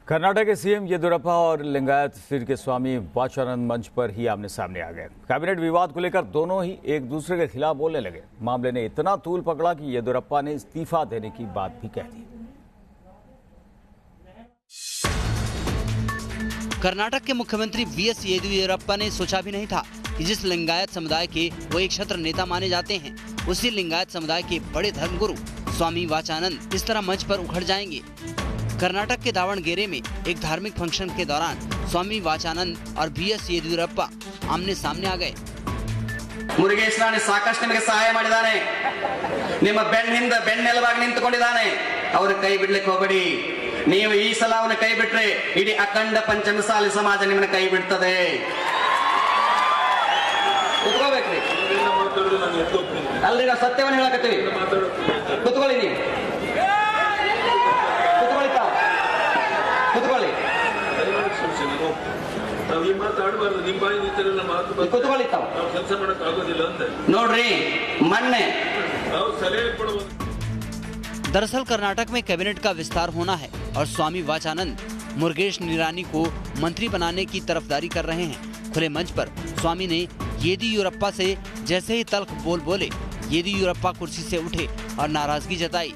कर्नाटक के सीएम येदियुरप्पा और लिंगायत फिर के स्वामी वाचानंद मंच पर ही आमने सामने आ गए। कैबिनेट विवाद को लेकर दोनों ही एक दूसरे के खिलाफ बोलने लगे। मामले ने इतना तूल पकड़ा कि येदियुरप्पा ने इस्तीफा देने की बात भी कह दी। कर्नाटक के मुख्यमंत्री वीएस येदियुरप्पा ने सोचा भी नहीं था कि जिस लिंगायत समुदाय के वो एक छत्र नेता माने जाते हैं, उसी लिंगायत समुदाय के बड़े धर्मगुरु स्वामी वाचानंद इस तरह मंच पर उखड़ जाएंगे। कर्नाटक के दावणगेरे में एक धार्मिक फंक्शन के दौरान स्वामी वाचानंद और वीएस येदियुरप्पा आमने सामने आ गए। ಮುರುಗೇಶ್ವರನೇ ಸಾಕಷ್ಟು ನಿಮಗೆ ಸಹಾಯ ಮಾಡಿದಾನೆ, ನಿಮ್ಮ ಬೆನ್ನಿಂದ ಬೆನ್ನೆಲುಬಾಗಿ ನಿಂತುಕೊಂಡಿದ್ದಾನೆ, ಅವರ ಕೈ ಬಿಡ್ಲಿಕ್ಕೆ ಹೋಗಬೇಡಿ। ನೀವು ಈ ಸಲ ಅವನ ಕೈ ಬಿಟ್ರೆ ಇಡೀ ಅಖಂಡ ಪಂಚಮಸಾಲಿ ಸಮಾಜ ನಿಮ್ಮನ್ನ ಕೈ ಬಿಡ್ತದೆ। ಕುತ್ಕೋಬೇಕ್ರಿ, ಅಲ್ರಿ ನಾವು ಸತ್ಯವನ್ನು ಹೇಳಕತ್ತೀವಿ, ಕುತ್ಕೊಳ್ಳಿ ನೀವು, ಕುತ್ಕೊಳ್ಳಿ ನೋಡ್ರಿ ಮೊನ್ನೆ। दरअसल कर्नाटक में कैबिनेट का विस्तार होना है और स्वामी वाचानंद मुरुगेश निरानी को मंत्री बनाने की तरफदारी कर रहे हैं। खुले मंच पर स्वामी ने येदियुरप्पा से जैसे ही तल्ख बोले, येदियुरप्पा कुर्सी से उठे और नाराजगी जताई।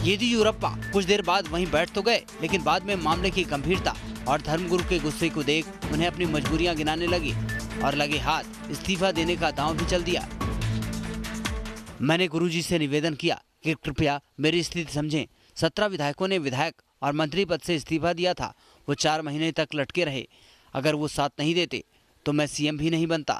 येदियुरप्पा कुछ देर बाद वहीं बैठ तो गए, लेकिन बाद में मामले की गंभीरता और धर्मगुरु के गुस्से को देख उन्हें अपनी मजबूरियां गिनाने लगी और लगे हाथ इस्तीफा देने का दांव भी चल दिया। मैंने गुरुजी से निवेदन किया कि कृपया मेरी स्थिति समझें। 17 विधायकों ने विधायक और मंत्री पद से इस्तीफा दिया था। वो 4 महीने तक लटके रहे। अगर वो साथ नहीं देते तो मैं सीएम भी नहीं बनता।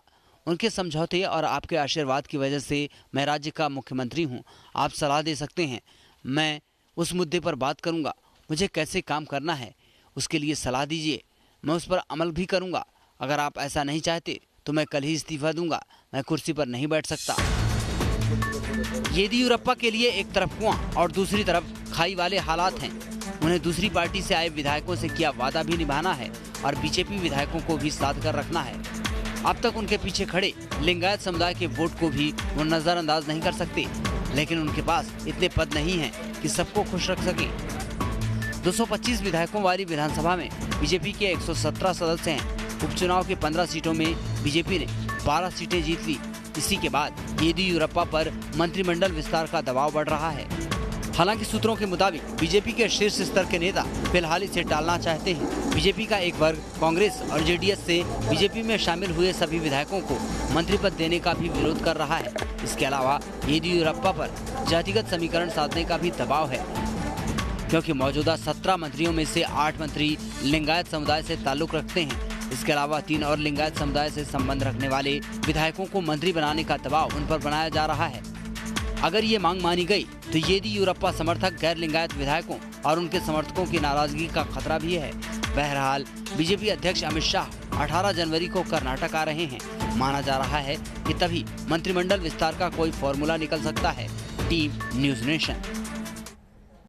उनके समझौते और आपके आशीर्वाद की वजह से मैं राज्य का मुख्यमंत्री हूँ। आप सलाह दे सकते हैं, मैं उस मुद्दे पर बात करूँगा। मुझे कैसे काम करना है उसके लिए सलाह दीजिए, मैं उस पर अमल भी करूँगा। अगर आप ऐसा नहीं चाहते तो मैं कल ही इस्तीफा दूंगा। मैं कुर्सी पर नहीं बैठ सकता। येदियुरप्पा के लिए एक तरफ कुआं और दूसरी तरफ खाई वाले हालात हैं। उन्हें दूसरी पार्टी से आए विधायकों से किया वादा भी निभाना है और बीजेपी विधायकों को भी साथ कर रखना है। अब तक उनके पीछे खड़े लिंगायत समुदाय के वोट को भी वो नजरअंदाज नहीं कर सकते, लेकिन उनके पास इतने पद नहीं हैं कि सबको खुश रख सके। 225 विधायकों वाली विधानसभा में बीजेपी के 117 सदस्य हैं। उपचुनाव के 15 सीटों में बीजेपी ने 12 सीटें जीत ली। इसी के बाद येदियुरप्पा पर मंत्रिमंडल विस्तार का दबाव बढ़ रहा है। हालांकि सूत्रों के मुताबिक बीजेपी के शीर्ष स्तर के नेता फिलहाल इसे टालना चाहते हैं। बीजेपी का एक वर्ग कांग्रेस और जेडीएस से बीजेपी में शामिल हुए सभी विधायकों को मंत्री पद देने का भी विरोध कर रहा है। इसके अलावा येदियुरप्पा पर जातिगत समीकरण साधने का भी दबाव है, क्योंकि मौजूदा 17 मंत्रियों में से 8 मंत्री लिंगायत समुदाय से ताल्लुक रखते हैं। इसके अलावा 3 और लिंगायत समुदाय से संबंध रखने वाले विधायकों को मंत्री बनाने का दबाव उन पर बनाया जा रहा है। अगर ये मांग मानी गई तो येदियुरप्पा समर्थक गैर लिंगायत विधायकों और उनके समर्थकों की नाराजगी का खतरा भी है। बहरहाल बीजेपी अध्यक्ष अमित शाह 18 जनवरी को कर्नाटक आ रहे हैं। माना जा रहा है कि तभी मंत्रिमंडल विस्तार का कोई फॉर्मूला निकल सकता है। Team news nation.